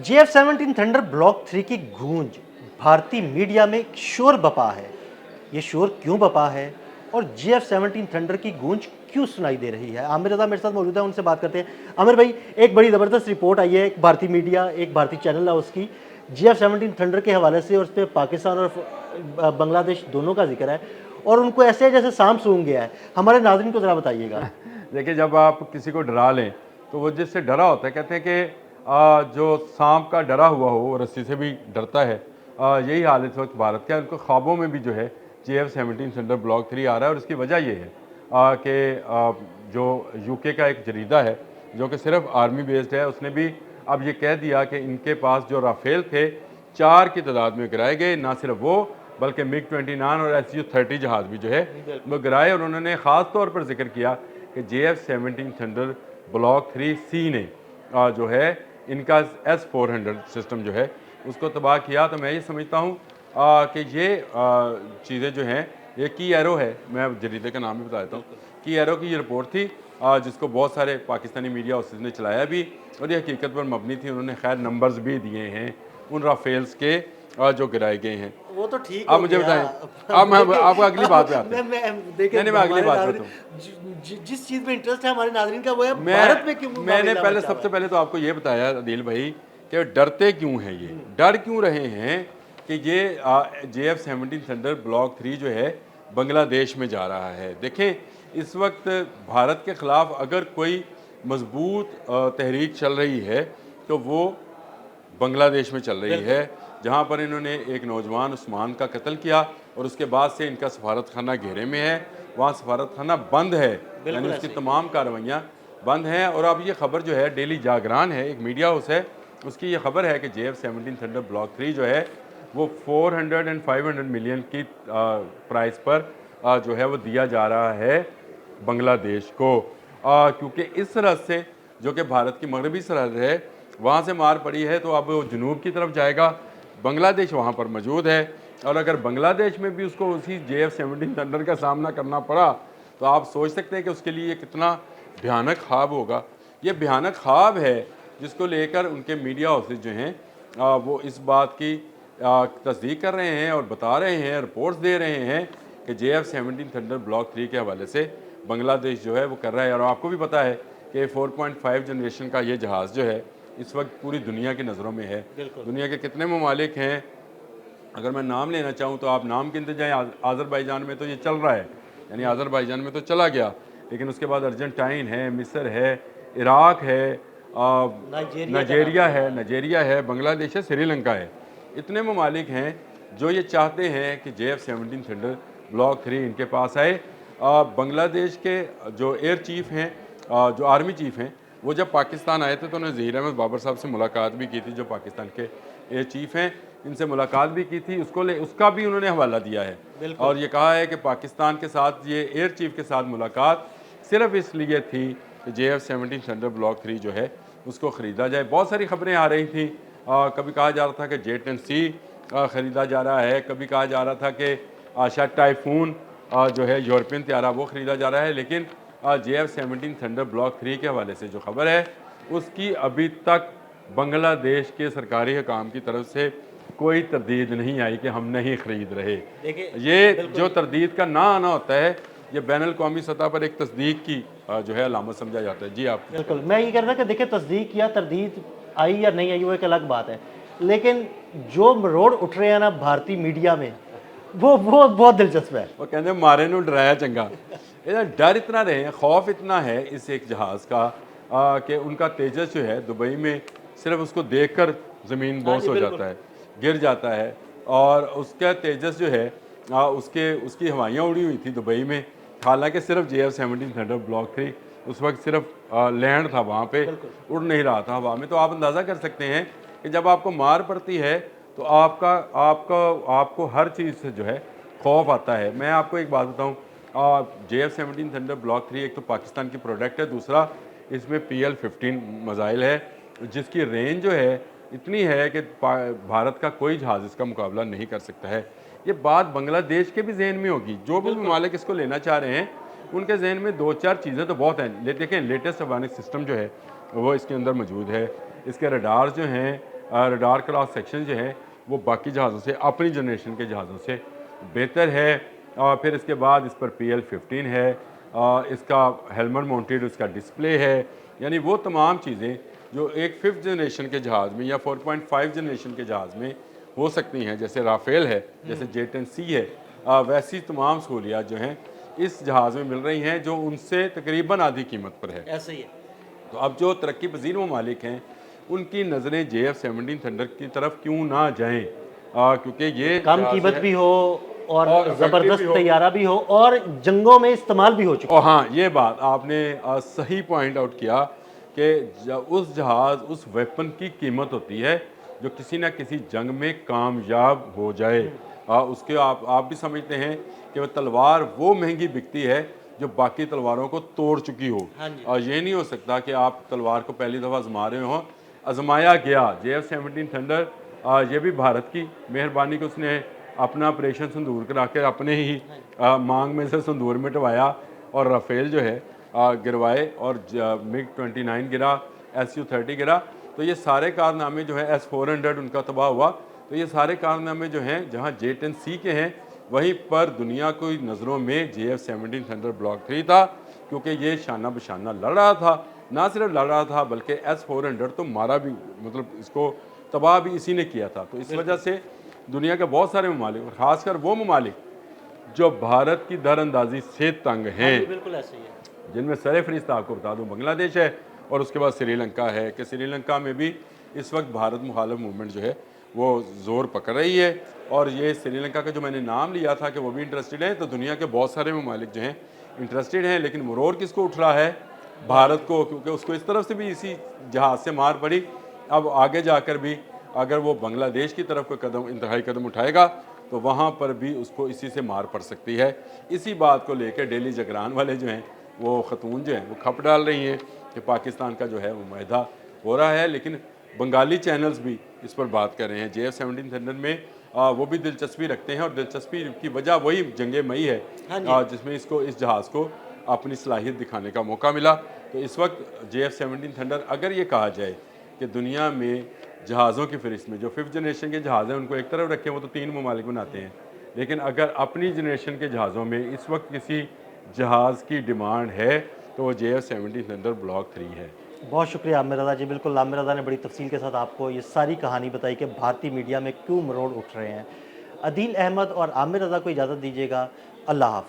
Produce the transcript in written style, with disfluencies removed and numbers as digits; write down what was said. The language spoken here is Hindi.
JF-17 थंडर ब्लॉक 3 की गूंज भारतीय मीडिया में एक शोर बपा है। ये शोर क्यों बपा है और JF-17 थंडर की गूंज क्यों सुनाई दे रही है? आमिर रज़ा मेरे साथ मौजूद है, उनसे बात करते हैं। आमिर भाई, एक बड़ी ज़बरदस्त रिपोर्ट आई है, एक भारतीय मीडिया, एक भारतीय चैनल है उसकी, JF-17 थंडर के हवाले से, और उस पे पाकिस्तान और बांग्लादेश दोनों का जिक्र है और उनको ऐसे है जैसे सांप सूंघ गया है। हमारे नाज़रीन को ज़रा बताइएगा। देखिए, जब आप किसी को डरा लें तो वो जिससे डरा होता है, कहते हैं कि जो सांप का डरा हुआ हो वो रस्सी से भी डरता है। यही हाल इस वक्त भारत का है। उनको ख्वाबों में भी जो है JF-17 थंडर ब्लॉक 3 आ रहा है और इसकी वजह ये है कि जो यूके का एक जरीदा है जो कि सिर्फ आर्मी बेस्ड है, उसने भी अब ये कह दिया कि इनके पास जो राफेल थे 4 की तादाद में गिराए गए। ना सिर्फ वो बल्कि MiG-29 और Su-30 जहाज़ भी जो है वो गिराए। और उन्होंने ख़ास तौर पर जिक्र किया कि JF-17 थंडर ब्लॉक 3C ने जो है इनका S-400 सिस्टम जो है उसको तबाह किया। तो मैं ये समझता हूँ कि ये चीज़ें जो हैं, ये की एरो है, मैं जरीदे का नाम भी बता देता हूँ। की एरो की ये रिपोर्ट थी जिसको बहुत सारे पाकिस्तानी मीडिया हाउसेस ने चलाया भी और ये हकीकत पर मबनी थी। उन्होंने खैर नंबर्स भी दिए हैं उन राफेल्स के जो गिराए गए हैं। वो तो ठीक आप हो मुझे गया। बताएं, अब मैं आपको अगली बात पे आते हैं। देखिए, नहीं, मैं अगली हमारे बात नाज़रीन बताऊँ। जिस चीज़ में इंटरेस्ट है हमारे नाज़रीन का, वो है भारत में क्यों मैंने मामला पहले मचा हुआ सबसे है। पहले तो आपको ये बताया अदील भाई कि डरते क्यों हैं, ये डर क्यों रहे हैं कि ये JF-17 थंडर ब्लॉक 3 जो है बांग्लादेश में जा रहा है। देखें, इस वक्त भारत के ख़िलाफ़ अगर कोई मजबूत तहरीक चल रही है तो वो बांग्लादेश में चल रही है, जहाँ पर इन्होंने एक नौजवान उस्मान का कत्ल किया और उसके बाद से इनका सफारत खाना घेरे में है। वहाँ सफारत खाना बंद है, यानी उसकी तमाम कार्रवाइयाँ बंद हैं। और अब ये खबर जो है डेली जागरण है, एक मीडिया हाउस है, उसकी ये खबर है कि JF-17 थंडर ब्लॉक 3 जो है वो 400 एंड 500 मिलियन की प्राइस पर जो है वो दिया जा रहा है बांग्लादेश को, क्योंकि इस सरहद से जो कि भारत की मगरबी सरहद है वहाँ से मार पड़ी है, तो अब वो जनूब की तरफ जाएगा। बांग्लादेश वहाँ पर मौजूद है और अगर बांग्लादेश में भी उसको उसी JF-17 थंडर का सामना करना पड़ा तो आप सोच सकते हैं कि उसके लिए कितना भयानक ख्वाब होगा। ये भयानक ख्वाब है जिसको लेकर उनके मीडिया हाउसेज जो हैं वो इस बात की तस्दीक कर रहे हैं और बता रहे हैं, रिपोर्ट्स दे रहे हैं कि JF-17 थंडर ब्लॉक 3 के हवाले से बांग्लादेश जो है वो कर रहा है। और आपको भी पता है कि 4.5 जनरेशन का ये जहाज़ जो है इस वक्त पूरी दुनिया की नज़रों में है। दुनिया के कितने ममालिक हैं, अगर मैं नाम लेना चाहूँ तो आप नाम गिनते जाएँ। आज़रबाईजान में तो ये चल रहा है, यानी आज़रबाईजान में तो चला गया, लेकिन उसके बाद अर्जेंटाइन है, मिस्र है, इराक है, नाइजेरिया है, बांग्लादेश है, श्रीलंका है। इतने ममालिक हैं जो ये चाहते हैं कि JF-17 थंडर ब्लॉक 3 इनके पास आए। बांग्लादेश के जो एयर चीफ हैं, जो आर्मी चीफ हैं, वो जब पाकिस्तान आए थे तो उन्होंने ज़हीर अहमद बाबर साहब से मुलाकात भी की थी, जो पाकिस्तान के एयर चीफ हैं, इनसे मुलाकात भी की थी। उसका भी उन्होंने हवाला दिया है और ये कहा है कि पाकिस्तान के साथ ये एयर चीफ के साथ मुलाकात सिर्फ इसलिए थी कि JF-17 थंडर ब्लॉक 3 जो है उसको ख़रीदा जाए। बहुत सारी खबरें आ रही थी, कभी कहा जा रहा था कि J-10C ख़रीदा जा रहा है, कभी कहा जा रहा था कि शायद टाइफून जो है यूरोपियन त्यारा वो ख़रीदा जा रहा है, लेकिन JF-17 थंडर ब्लॉक 3 के हवाले से जो खबर है उसकी अभी तक बांग्लादेश के सरकारी हकाम की तरफ से कोई तरदीद नहीं आई कि हम नहीं ख़रीद रहे। ये जो तरदीद का ना आना होता है, ये बैनुल-अक़वामी सतह पर एक तस्दीक की जो है अलामत समझा जाता है। जी, आप बिल्कुल, मैं ये कह रहा था कि देखिए, तस्दीक या तरदीद आई या नहीं आई वो एक अलग बात है, लेकिन जो रोड उठ रहे हैं ना भारतीय मीडिया में, वो बहुत दिलचस्प है। वो कहते मारे नू डराया चंगा। ये डर इतना रहे, खौफ इतना है इस एक जहाज़ का कि उनका तेजस जो है दुबई में सिर्फ उसको देखकर ज़मीन बोस हो जाता है, गिर जाता है। और उसका तेजस जो है उसकी हवाइयाँ उड़ी हुई थी दुबई में, हालांकि सिर्फ JF-17 थंडर ब्लॉक 3 उस वक्त सिर्फ लैंड था वहाँ पे, उड़ नहीं रहा था हवा में। तो आप अंदाज़ा कर सकते हैं कि जब आपको मार पड़ती है तो आपको हर चीज़ से जो है खौफ आता है। मैं आपको एक बात बताऊँ, JF-17 थंडर ब्लॉक 3 एक तो पाकिस्तान की प्रोडक्ट है, दूसरा इसमें PL-15 मिसाइल है जिसकी रेंज जो है इतनी है कि भारत का कोई जहाज़ इसका मुकाबला नहीं कर सकता है। ये बात बांग्लादेश के भी जहन में होगी, जो भी ममालिक इसको लेना चाह रहे हैं उनके जहन में 2-4 चीज़ें तो बहुत हैं। देखें, लेटेस्ट अवानिक सिस्टम जो है वो इसके अंदर मौजूद है, इसके रडार जो हैं रडार क्रॉस सेक्शन जो है वो बाकी जहाज़ों से, अपनी जनरेशन के जहाज़ों से बेहतर है। और फिर इसके बाद इस पर PL-15 है, इसका हेलमेट माउंटेड उसका डिस्प्ले है, यानी वो तमाम चीज़ें जो एक 5th जनरेशन के जहाज़ में या 4.5 जनरेशन के जहाज़ में हो सकती हैं, जैसे राफेल है, जैसे J-10C है, वैसी तमाम सहूलियात जो हैं इस जहाज़ में मिल रही हैं, जो उनसे तकरीबन आधी कीमत पर है। ऐसे ही है। तो अब जो तरक्की पजीर ममालिक हैं उनकी नज़रें JF-17 थंडर की तरफ क्यों ना जाएं, क्योंकि ये कम जहाज़ कीमत है भी हो और effective ज़बरदस्त भी हो। तैयारा भी हो और जंगों में इस्तेमाल भी हो चुका और हाँ, ये बात आपने सही पॉइंट आउट किया कि उस जहाज़, उस वेपन की कीमत होती है जो किसी ना किसी जंग में कामयाब हो जाए। उसके आप भी समझते हैं कि वह तलवार वो महंगी बिकती है जो बाकी तलवारों को तोड़ चुकी हो। हाँ जी। और ये नहीं हो सकता कि आप तलवार को पहली दफ़ा आजमा रहे हो। आजमाया गया JF-17 थंडर, ये भी भारत की मेहरबानी कि उसने अपना ऑपरेशन संदूर करा के अपने ही मांग में से संदूर मिटवाया और राफेल जो है गिरवाए और MiG-29 गिरा, Su-30 गिरा। तो ये सारे कारनामे जो है S-400 उनका तबाह हुआ। तो ये सारे कारनामे जो हैं जहाँ J-10C के हैं, वहीं पर दुनिया की नज़रों में JF-17 थंडर ब्लॉक 3 था, क्योंकि ये शाना बशाना लड़ रहा था। ना सिर्फ लड़ रहा था बल्कि S-400 तो मारा भी, मतलब इसको तबाह भी इसी ने किया था। तो इस वजह से दुनिया के बहुत सारे ममालिक, और ख़ासकर वो ममालिक जो भारत की दरअंदाजी से तंग हैं, बिल्कुल ऐसे ही है। जिनमें सरफ़हरिस्त आपको बता दूं बांग्लादेश है और उसके बाद श्रीलंका है, कि श्रीलंका में भी इस वक्त भारत मुखालिफ मूवमेंट जो है वो ज़ोर पकड़ रही है। और ये श्रीलंका का जो मैंने नाम लिया था कि वो भी इंटरेस्टेड है, तो दुनिया के बहुत सारे ममालिक जो हैं इंटरेस्टेड हैं। लेकिन मुरोर किसको उठ रहा है? भारत को, क्योंकि उसको इस तरफ से भी इसी जहाज़ से मार पड़ी। अब आगे जाकर भी अगर वो बांग्लादेश की तरफ कोई कदम, इंतहाई कदम उठाएगा तो वहाँ पर भी उसको इसी से मार पड़ सकती है। इसी बात को लेकर डेली जगरान वाले जो हैं, वो खतून जो हैं वो खप डाल रही हैं कि पाकिस्तान का जो है वो मुआहदा हो रहा है। लेकिन बंगाली चैनल्स भी इस पर बात कर रहे हैं। JF-17 थंडर में वो भी दिलचस्पी रखते हैं, और दिलचस्पी की वजह वही जंग मई है, जिसमें इसको, इस जहाज़ को अपनी सलाहियत दिखाने का मौका मिला। तो इस वक्त JF-17 थंडर, अगर ये कहा जाए कि दुनिया में जहाज़ों की फ़हरिस्त में जो 5th जनरेशन के जहाज़ हैं उनको एक तरफ रखें, वो तो 3 ममालिक बनाते हैं, लेकिन अगर अपनी जनरेशन के जहाज़ों में इस वक्त किसी जहाज़ की डिमांड है तो वो JF-17 थंडर ब्लॉक 3 है। बहुत शुक्रिया आमिर रज़ा जी। बिल्कुल, आमिर रज़ा ने बड़ी तफसील के साथ आपको ये सारी कहानी बताई कि भारतीय मीडिया में क्यों मरोड़ उठ रहे हैं। अदील अहमद और आमिर रज़ा को इजाज़त दीजिएगा। अल्लाह हाफ़िज़।